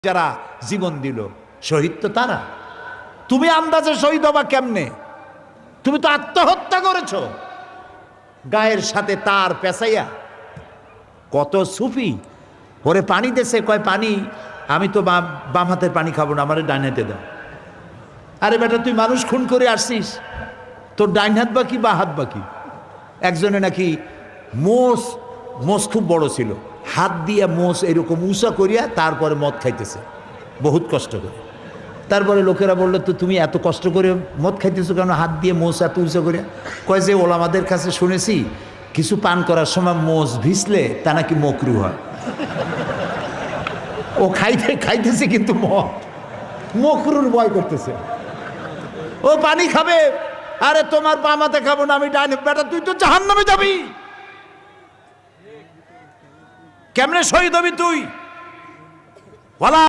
যারা জীবন দিল শহীদ তো তারা। তুমি আন্দাজে শহীদ হবা কেমনে? তুমি তো আত্মহত্যা করেছো গায়ের সাথে তার পেঁচাইয়া। কত সুফি ওরে পানি দেশে কয় পানি আমি তো বাম হাতের পানি খাবো না, আমার ডাইন হাতে দাও। আরে বেটা তুই মানুষ খুন করে আসছিস, তোর ডাইন হাত বাকি বা হাত বাকি? একজনে নাকি মোষ খুব বড় ছিল, হাত দিয়ে মোষ এরকম উঁচা করিয়া তারপরে মদ খাইতেছে বহুত কষ্ট করে। তারপরে লোকেরা বললো তো তুমি এত কষ্ট করে মদ খাইতেছো কেন, হাত দিয়ে মোষ এত উঁচা করিয়া? কয় যে ওলামাদের কাছে শুনেছি কিছু পান করার সময় মোষ ভিজলে তা নাকি মকরু হয়। ও খাইতেছে কিন্তু মকরুর ভয় করতেছে, ও পানি খাবে। আরে তোমার বামাতে খাবো না, আমি ডাইনে। বেটা তুই তো জাহান্নামে যাবি, কেমনে শহীদ হবি তুই?